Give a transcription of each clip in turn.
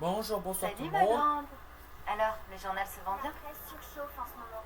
Bonjour, bonsoir tout Salut le ma monde. grande. Alors, le journal se vend La bien? presse surchauffe en ce moment.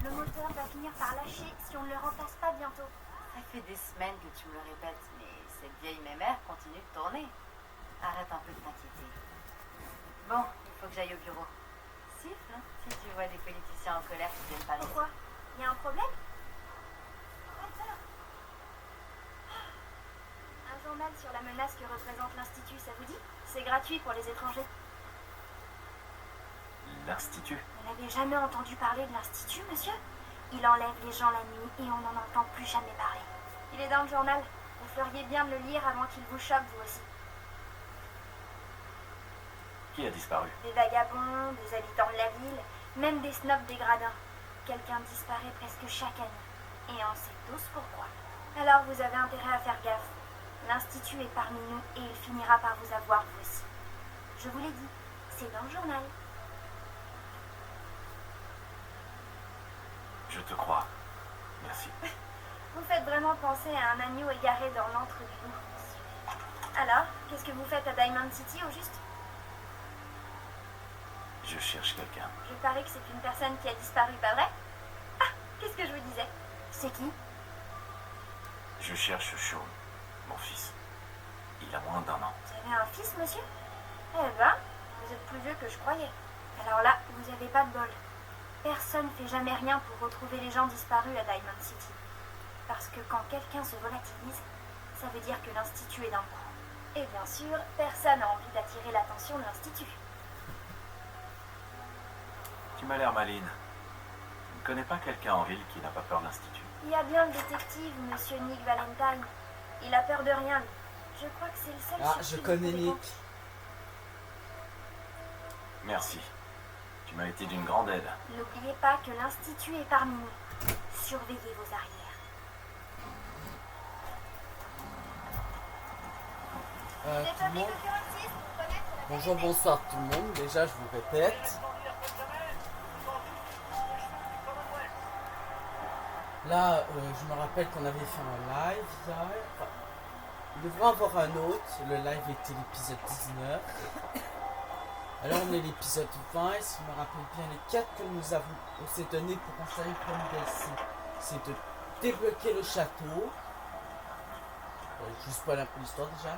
Le moteur va finir par lâcher si on ne le remplace pas bientôt. Ça fait des semaines que tu me le répètes, mais cette vieille mémère continue de tourner. Arrête un peu de t'inquiéter. Bon, il faut que j'aille au bureau. Siffle, hein, si tu vois des politiciens en colère qui viennent par ici. Pourquoi? Il y a un problème? Un journal sur la menace que représente l'Institut, ça vous dit? C'est gratuit pour les étrangers. L'Institut? Vous n'avez jamais entendu parler de l'Institut, monsieur? Il enlève les gens la nuit et on n'en entend plus jamais parler. Il est dans le journal. Vous feriez bien de le lire avant qu'il vous choque, vous aussi. Qui a disparu? Des vagabonds, des habitants de la ville, même des snobs dégradants. Quelqu'un disparaît presque chaque année. Et on sait tous pourquoi. Alors vous avez intérêt à faire gaffe. L'Institut est parmi nous et il finira par vous avoir vous aussi. Je vous l'ai dit, c'est dans le journal. Je te crois. Merci. Vous faites vraiment penser à un agneau égaré dans l'antre du loup, monsieur. Alors, qu'est-ce que vous faites à Diamond City au juste? Je cherche quelqu'un. Je parie que c'est une personne qui a disparu, pas vrai? Ah, qu'est-ce que je vous disais? C'est qui? Je cherche Sean, mon fils. Il a moins d'1 an. Vous avez un fils, monsieur? Eh ben, vous êtes plus vieux que je croyais. Alors là, vous n'avez pas de bol. Personne ne fait jamais rien pour retrouver les gens disparus à Diamond City. Parce que quand quelqu'un se volatilise, ça veut dire que l'Institut est d'un coup. Et bien sûr, personne n'a envie d'attirer l'attention de l'Institut. Tu m'as l'air maline. Tu ne connais pas quelqu'un en ville qui n'a pas peur de l'Institut? Il y a bien le détective, monsieur Nick Valentine. Il a peur de rien, lui. Je crois que c'est le seul Ah, sur je qui connais vous pouvez Nick. compter. Merci. Tu m'as été d'une grande aide. N'oubliez pas que l'Institut est parmi nous. Surveillez vos arrières. Tout le monde. Bonjour, bonsoir tout le monde. Déjà, je vous répète. Là, je me rappelle qu'on avait fait un live hier. Enfin, il devrait en avoir un autre. Le live était l'épisode 19. Alors, on est l'épisode 20. Et si je me rappelle bien, les 4 que on s'est donné pour installer le premier DLC, c'est de débloquer le château. Juste pas un peu l'histoire déjà.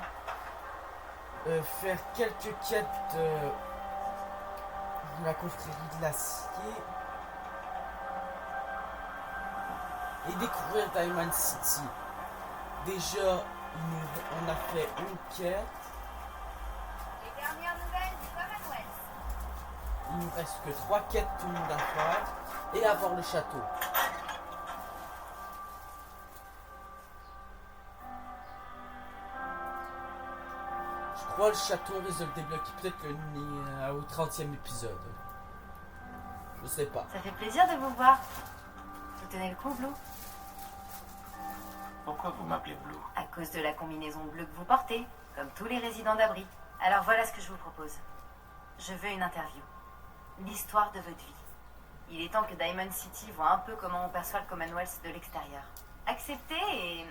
Faire quelques quêtes de la confrérie de l'acier et découvrir Diamond City. Déjà, on a fait une quête. Les dernières nouvelles du Commonwealth. Il nous reste que 3 quêtes tout le monde à faire et avoir le château. Je crois le château risque de le débloquer peut-être au 30e épisode. Je sais pas. Ça fait plaisir de vous voir. Vous tenez le coup, Blue? Pourquoi vous m'appelez Blue? À cause de la combinaison bleue que vous portez, comme tous les résidents d'abri. Alors voilà ce que je vous propose. Je veux une interview. L'histoire de votre vie. Il est temps que Diamond City voit un peu comment on perçoit le Commonwealth de l'extérieur. Acceptez et...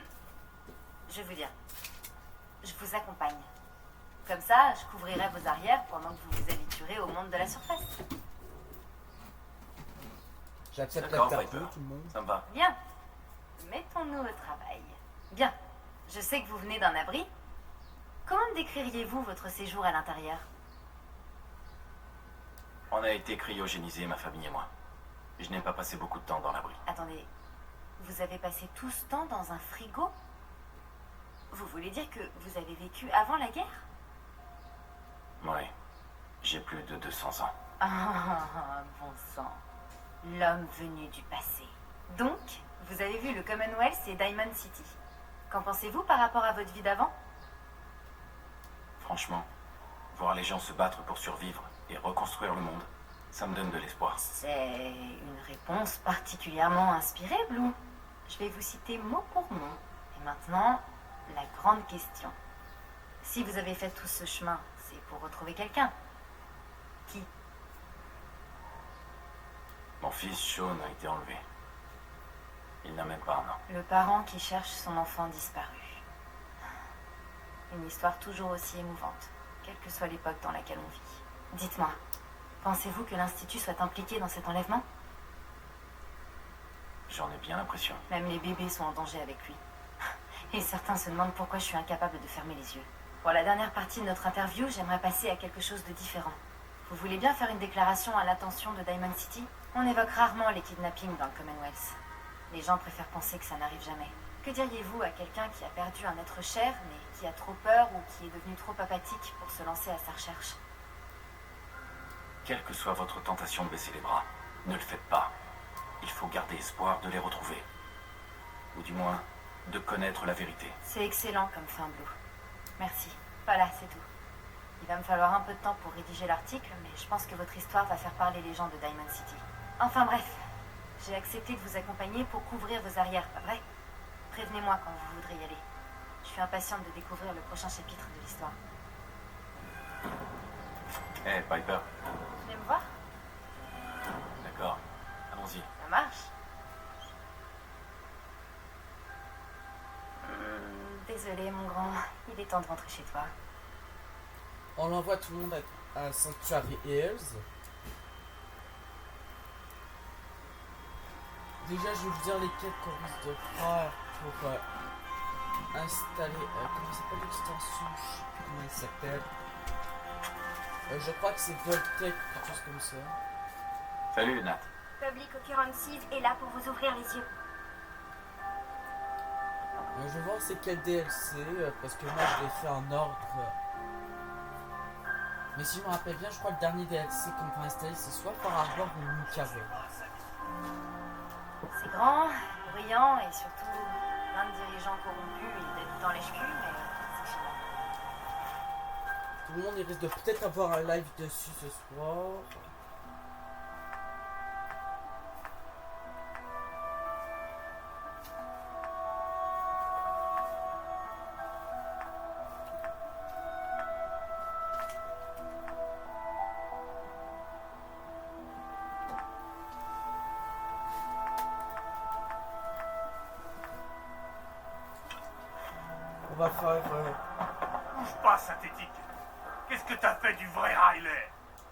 Je veux dire, je vous accompagne. Comme ça, je couvrirai vos arrières pendant que vous vous habituerez au monde de la surface. J'accepte D'accord, l'interview, Piper. tout le monde. Ça me va. Bien. Mettons-nous au travail. Bien. Je sais que vous venez d'un abri. Comment décririez-vous votre séjour à l'intérieur? On a été cryogénisés, ma famille et moi. Je n'ai pas passé beaucoup de temps dans l'abri. Attendez, vous avez passé tout ce temps dans un frigo? Vous voulez dire que vous avez vécu avant la guerre? Oui. J'ai plus de 200 ans. Ah, bon sang. L'homme venu du passé. Donc, vous avez vu le Commonwealth et Diamond City. Qu'en pensez-vous par rapport à votre vie d'avant? Franchement, voir les gens se battre pour survivre et reconstruire le monde, ça me donne de l'espoir. C'est une réponse particulièrement inspirée, Blue. Je vais vous citer mot pour mot. Et maintenant, la grande question. Si vous avez fait tout ce chemin, c'est pour retrouver quelqu'un. Qui? Mon fils Sean a été enlevé. Il n'a même pas 1 an. Le parent qui cherche son enfant disparu. Une histoire toujours aussi émouvante, quelle que soit l'époque dans laquelle on vit. Dites-moi, pensez-vous que l'Institut soit impliqué dans cet enlèvement? J'en ai bien l'impression. Même les bébés sont en danger avec lui. Et certains se demandent pourquoi je suis incapable de fermer les yeux. Pour la dernière partie de notre interview, j'aimerais passer à quelque chose de différent. Vous voulez bien faire une déclaration à l'attention de Diamond City? On évoque rarement les kidnappings dans le Commonwealth. Les gens préfèrent penser que ça n'arrive jamais. Que diriez-vous à quelqu'un qui a perdu un être cher, mais qui a trop peur ou qui est devenu trop apathique pour se lancer à sa recherche? Quelle que soit votre tentation de baisser les bras, ne le faites pas. Il faut garder espoir de les retrouver. Ou du moins, de connaître la vérité. C'est excellent comme fin, Blue. Merci. Voilà, c'est tout. Il va me falloir un peu de temps pour rédiger l'article, mais je pense que votre histoire va faire parler les gens de Diamond City. Enfin bref, j'ai accepté de vous accompagner pour couvrir vos arrières, pas vrai? Prévenez-moi quand vous voudrez y aller. Je suis impatiente de découvrir le prochain chapitre de l'histoire. Hé, Piper. Vous venez me voir? D'accord. Allons-y. Ça marche. Désolé, mon grand. Il est temps de rentrer chez toi. On envoie tout le monde à Sanctuary Hills. Déjà, je vais vous dire les quêtes qu'on risque de faire pour installer. Comment s'appelle l'extension? Je sais plus comment elle s'appelle. Je crois que c'est Voltec, quelque chose comme ça. Salut, Nat. Public Occurrences est là pour vous ouvrir les yeux. Je vais voir c'est quel DLC, parce que moi je l'ai fait en ordre. Mais si je me rappelle bien, je crois que le dernier DLC qu'on peut installer, c'est soit Far Harbor ou Nukawa. C'est grand, bruyant et surtout plein de dirigeants corrompus et d'habitants lèche-cul, mais c'est chez moi. Tout le monde il risque de peut-être avoir un live dessus ce soir. On va faire... Bouge pas, synthétique. Qu'est-ce que t'as fait du vrai Riley?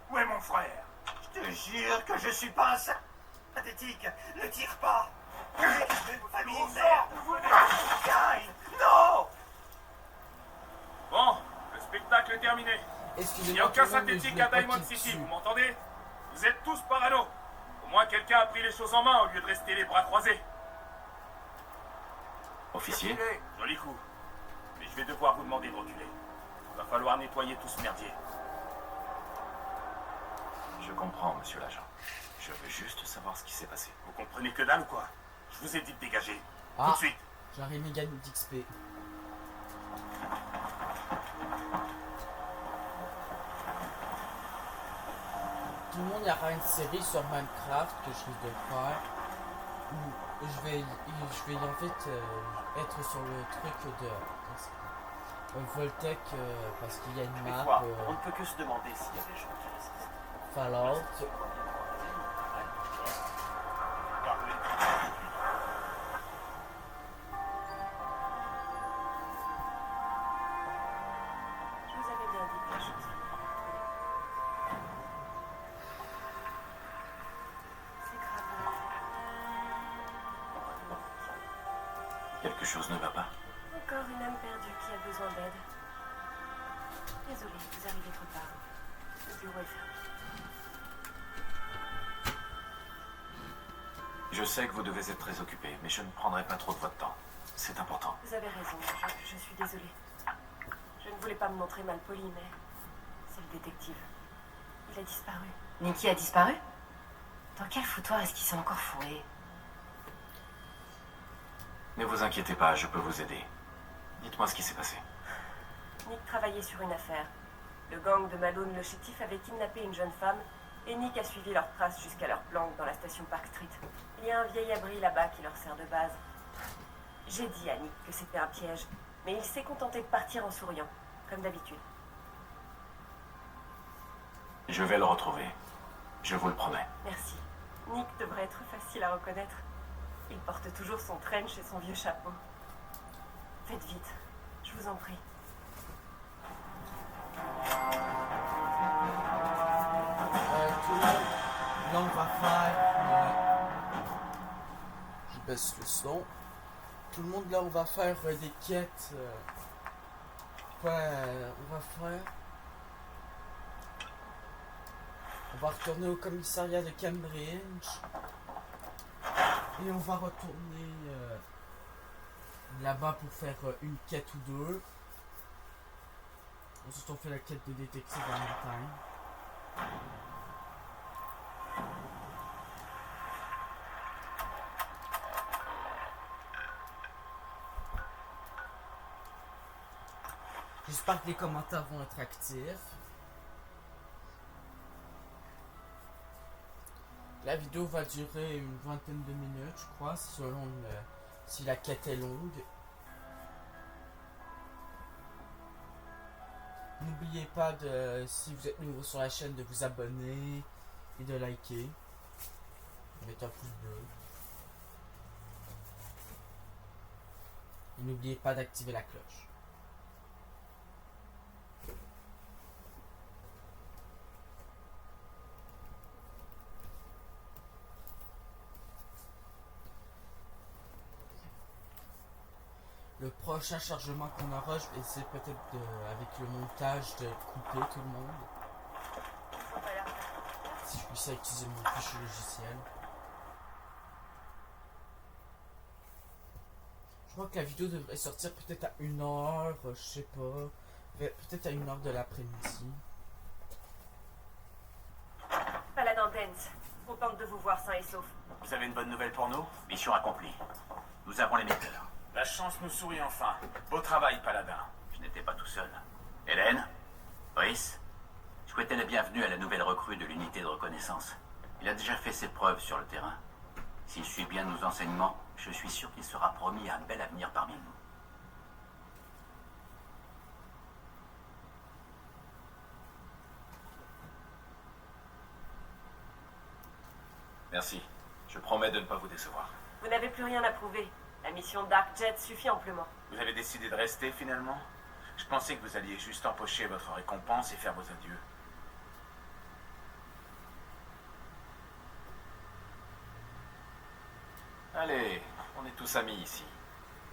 Où est mon frère? Je te jure que je suis pas un synthétique. Ne tire pas. Famille merde. Kyle, non. Bon, le spectacle est terminé. Il Excusez-moi, n'y a aucun tout le monde, mais je synthétique l'ai à pas Diamond kill City, dessus. vous m'entendez? Vous êtes tous parano. Au moins quelqu'un a pris les choses en main au lieu de rester les bras croisés. Officier? Joli coup. Mais je vais devoir vous demander de reculer. Va falloir nettoyer tout ce merdier. Je comprends, monsieur l'agent. Je veux juste savoir ce qui s'est passé. Vous comprenez que dalle ou quoi? Je vous ai dit de dégager. Tout Ah, de suite. j'arrive méga d'XP. Tout le monde, il y aura une série sur Minecraft que je risque de faire. Où je vais en fait être sur le truc de Voltec parce qu'il y a une map on ne peut que se demander s'il y a des gens qui résistent. Fallout. Je vous avais bien dit que je vous C'est grave. Quelque chose ne va pas. Encore une âme perdue qui a besoin d'aide. Désolée, vous arrivez trop tard. Le bureau est fermé. Je sais que vous devez être très occupé, mais je ne prendrai pas trop de votre temps. C'est important. Vous avez raison, je suis désolée. Je ne voulais pas me montrer mal poli, mais c'est le détective. Il a disparu. Nicky a disparu? Dans quel foutoir est-ce qu'il s'est encore fourré? Ne vous inquiétez pas, je peux vous aider. Dites-moi ce qui s'est passé. Nick travaillait sur une affaire. Le gang de Malone le chétif avait kidnappé une jeune femme et Nick a suivi leurs traces jusqu'à leur planque dans la station Park Street. Il y a un vieil abri là-bas qui leur sert de base. J'ai dit à Nick que c'était un piège, mais il s'est contenté de partir en souriant, comme d'habitude. Je vais le retrouver. Je vous le promets. Merci. Nick devrait être facile à reconnaître. Il porte toujours son trench et son vieux chapeau. Faites vite, je vous en prie. baisse le son. Tout le monde, là, on va faire des quêtes. On va faire... On va retourner au commissariat de Cambridge. Et on va retourner là-bas pour faire une quête ou deux. Ensuite, on fait la quête de détective en montagne. J'espère que les commentaires vont être actifs. La vidéo va durer une vingtaine de minutes, je crois, selon si la quête est longue. N'oubliez pas de, si vous êtes nouveau sur la chaîne, de vous abonner et de liker. Mettez un pouce bleu. Et n'oubliez pas d'activer la cloche. Le prochain chargement qu'on aura, je vais essayer peut-être avec le montage de couper tout le monde. Si je puisse utiliser mon fichier logiciel. Je crois que la vidéo devrait sortir peut-être à 1h, je sais pas. Peut-être à 1h de l'après-midi. Paladin Dance, contente de vous voir sain et sauf. Vous avez une bonne nouvelle pour nous? Mission accomplie. Nous avons l'émetteur. La chance nous sourit enfin. Beau travail, Paladin. Je n'étais pas tout seul. Hélène? Brice? Souhaitez la bienvenue à la nouvelle recrue de l'unité de reconnaissance. Il a déjà fait ses preuves sur le terrain. S'il suit bien nos enseignements, je suis sûr qu'il sera promis un bel avenir parmi nous. Merci. Je promets de ne pas vous décevoir. Vous n'avez plus rien à prouver. La mission Dark Jet suffit amplement. Vous avez décidé de rester finalement? Je pensais que vous alliez juste empocher votre récompense et faire vos adieux. Allez, on est tous amis ici.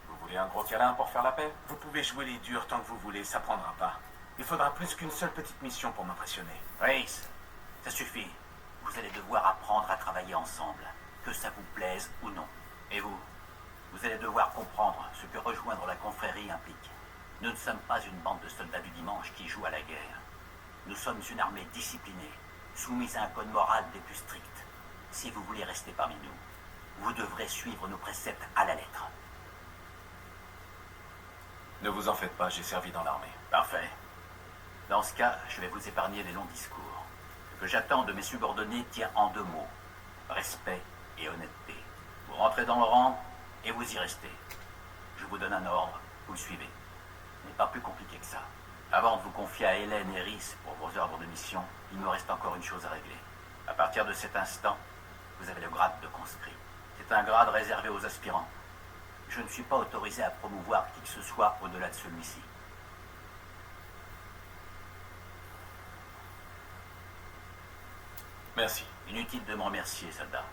Vous voulez un gros câlin pour faire la paix? Vous pouvez jouer les durs tant que vous voulez, ça prendra pas. Il faudra plus qu'une seule petite mission pour m'impressionner. Brice, ça suffit. Vous allez devoir apprendre à travailler ensemble, que ça vous plaise ou non. Et vous? Vous allez devoir comprendre ce que rejoindre la confrérie implique. Nous ne sommes pas une bande de soldats du dimanche qui jouent à la guerre. Nous sommes une armée disciplinée, soumise à un code moral des plus stricts. Si vous voulez rester parmi nous, vous devrez suivre nos préceptes à la lettre. Ne vous en faites pas, j'ai servi dans l'armée. Parfait. Dans ce cas, je vais vous épargner les longs discours. Ce que j'attends de mes subordonnés tient en 2 mots. Respect et honnêteté. Vous rentrez dans le rang et vous y restez. Je vous donne un ordre, vous le suivez. Ce n'est pas plus compliqué que ça. Avant de vous confier à Hélène et Rhys pour vos ordres de mission, il me reste encore une chose à régler. À partir de cet instant, vous avez le grade de conscrit. C'est un grade réservé aux aspirants. Je ne suis pas autorisé à promouvoir qui que ce soit au-delà de celui-ci. Merci. Inutile de me remercier, soldat.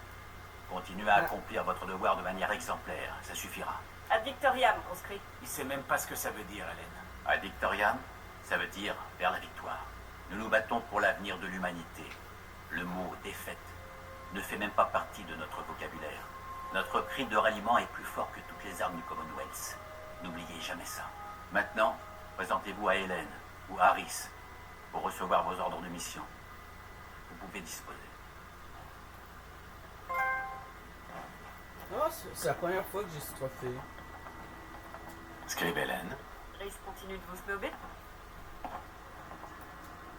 Continuez à accomplir votre devoir de manière exemplaire, ça suffira. Ad Victoriam, conscrit. Il sait même pas ce que ça veut dire, Hélène. Ad Victoriam, ça veut dire vers la victoire. Nous nous battons pour l'avenir de l'humanité. Le mot défaite ne fait même pas partie de notre vocabulaire. Notre cri de ralliement est plus fort que toutes les armes du Commonwealth. N'oubliez jamais ça. Maintenant, présentez-vous à Hélène ou à Rhys pour recevoir vos ordres de mission. Vous pouvez disposer. Non, c'est la première fois que j'ai ce trophée. Scribe Hélène. Rhys continue de vous snober.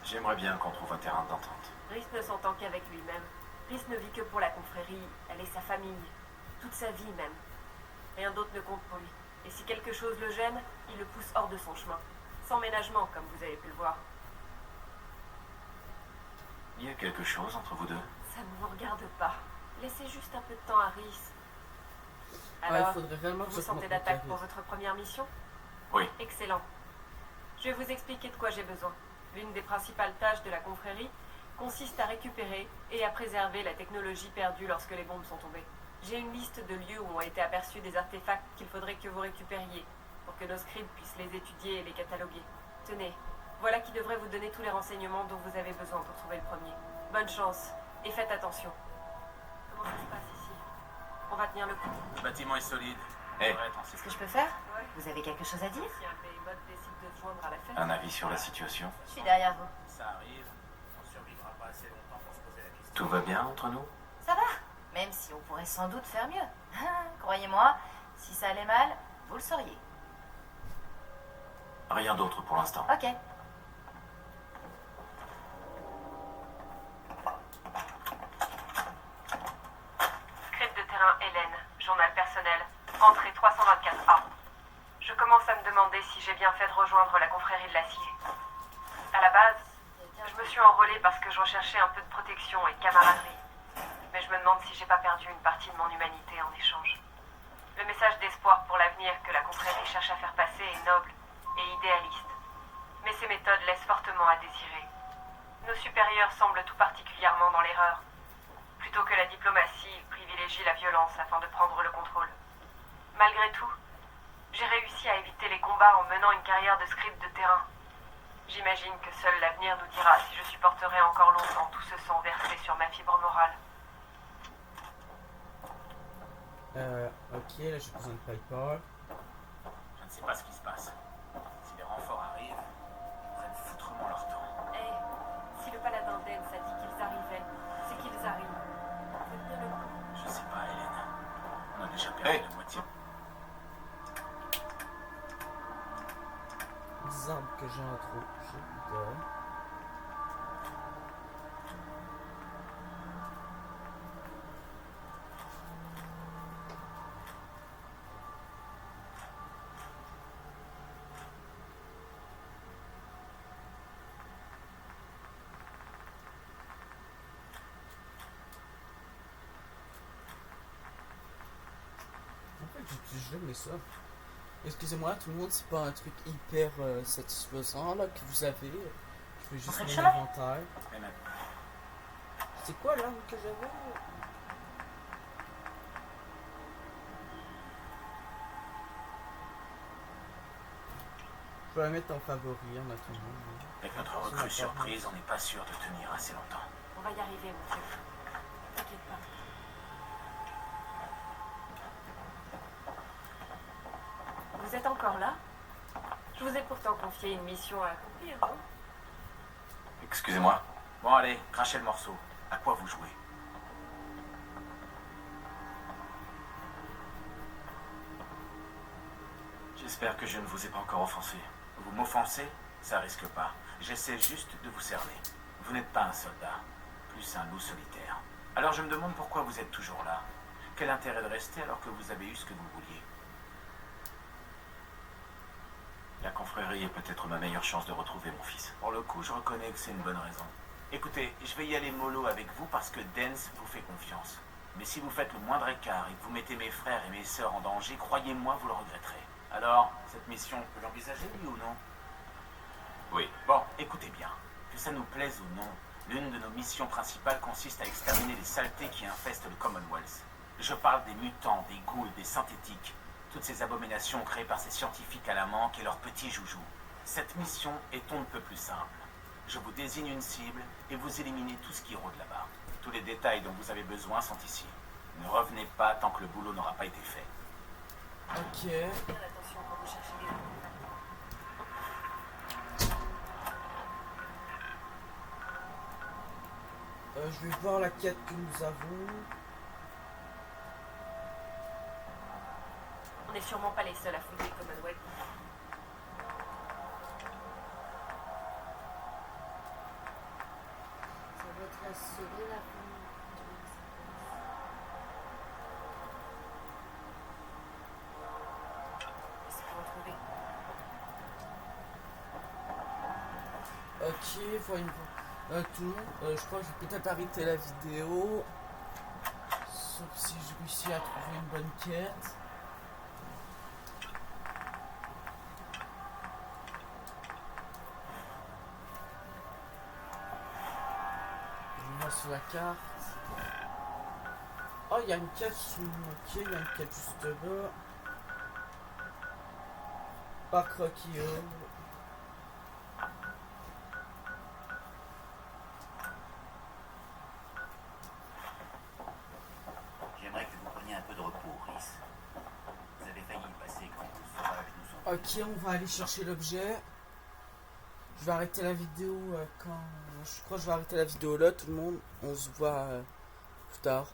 J'aimerais bien qu'on trouve un terrain d'entente. Rhys ne s'entend qu'avec lui-même. Rhys ne vit que pour la confrérie. Elle est sa famille. Toute sa vie même. Rien d'autre ne compte pour lui. Et si quelque chose le gêne, il le pousse hors de son chemin. Sans ménagement, comme vous avez pu le voir. Il y a quelque chose entre vous deux? Ça ne vous regarde pas. Laissez juste un peu de temps à Rhys. Il Alors, faudrait réellement que vous ça sentez commence d'attaque à pour Rhys. votre première mission? Oui. Excellent. Je vais vous expliquer de quoi j'ai besoin. L'une des principales tâches de la confrérie consiste à récupérer et à préserver la technologie perdue lorsque les bombes sont tombées. J'ai une liste de lieux où ont été aperçus des artefacts qu'il faudrait que vous récupériez, pour que nos scribes puissent les étudier et les cataloguer. Tenez, voilà qui devrait vous donner tous les renseignements dont vous avez besoin pour trouver le premier. Bonne chance, et faites attention. Comment ça se passe ici? On va tenir le coup. Le bâtiment est solide. Eh. Ce que je peux faire? Vous avez quelque chose à dire? Si un Behemoth décide de se joindre à la fête... Un avis sur la situation? Je suis derrière vous. Ça arrive. On survivra pas assez longtemps pour se poser la question. Tout va bien entre nous? Ça va, même si on pourrait sans doute faire mieux. Croyez-moi, si ça allait mal, vous le sauriez. Rien d'autre pour l'instant. Ok. Script de terrain Hélène, journal personnel, entrée 324A. Je commence à me demander si j'ai bien fait de rejoindre la confrérie de l'acier. À la base, je me suis enrôlée parce que je recherchais un peu de protection et de camaraderie. Mais je me demande si j'ai pas perdu une partie de mon humanité en échange. Le message d'espoir pour l'avenir que la confrérie cherche à faire passer est noble et idéaliste. Mais ses méthodes laissent fortement à désirer. Nos supérieurs semblent tout particulièrement dans l'erreur. Plutôt que la diplomatie, ils privilégient la violence afin de prendre le contrôle. Malgré tout, j'ai réussi à éviter les combats en menant une carrière de scribe de terrain. J'imagine que seul l'avenir nous dira si je supporterai encore longtemps tout ce sang versé sur ma fibre morale. Ok, là j'ai besoin de Piper. Je ne sais pas ce qui se passe. Si les renforts arrivent, ils prennent foutrement leur temps. Hey, si le paladin Dance a dit qu'ils arrivaient, c'est qu'ils arrivent. Faut tenir le coup. Je sais pas, Hélène. On a déjà perdu la moitié. Des arbres que j'ai en trop. J'ai de... En fait, j'utilise jamais ça. Excusez-moi tout le monde, c'est pas un truc hyper satisfaisant là que vous avez. Je fais juste Entrez le mon chemin. inventaire. Mais maintenant, C'est quoi l'arme que j'avais? Je vais la mettre en favori en attendant. avec notre recrue surprise, on n'est pas sûr de tenir assez longtemps. On va y arriver, mon Dieu. T'inquiète pas. Vous êtes encore là? Je vous ai pourtant confié une mission à accomplir, non? Excusez-moi. Bon, allez, crachez le morceau. À quoi vous jouez? J'espère que je ne vous ai pas encore offensé. Vous m'offensez? Ça risque pas. J'essaie juste de vous cerner. Vous n'êtes pas un soldat, plus un loup solitaire. Alors je me demande pourquoi vous êtes toujours là. Quel intérêt de rester alors que vous avez eu ce que vous vouliez? La confrérie est peut-être ma meilleure chance de retrouver mon fils. Pour le coup, je reconnais que c'est une bonne raison. Écoutez, je vais y aller mollo avec vous parce que Dance vous fait confiance. Mais si vous faites le moindre écart et que vous mettez mes frères et mes sœurs en danger, croyez-moi, vous le regretterez. Alors, cette mission, on peut l'envisager, oui ou non? Oui. Bon, écoutez bien. Que ça nous plaise ou non, l'une de nos missions principales consiste à exterminer les saletés qui infestent le Commonwealth. Je parle des mutants, des ghouls, des synthétiques. Toutes ces abominations créées par ces scientifiques à la manque et leurs petits joujoux. Cette mission est on ne peut plus simple. Je vous désigne une cible et vous éliminez tout ce qui rôde là-bas. Tous les détails dont vous avez besoin sont ici. Ne revenez pas tant que le boulot n'aura pas été fait. Ok. Bien attention quand vous cherchez les gens. Je vais voir la quête que nous avons. On n'est sûrement pas les seuls à fouiller le Commonwealth. Ça va être assuré la fin. Qu'est-ce qu'on va trouver? Ok, voyons voir. Tout le monde, je crois que je vais peut-être arrêter la vidéo. Sauf si je réussis à trouver une bonne quête. Je vais voir sur la carte. Oh, il y a une quête sous... Ok, il y a une quête juste là. Parc Rocky Hill. J'aimerais que vous preniez un peu de repos, Rhys. Vous avez failli y passer quand vos sauvages nous ont... Ok, on va aller chercher l'objet. Je vais arrêter la vidéo quand... Je crois que je vais arrêter la vidéo là, tout le monde. On se voit plus tard.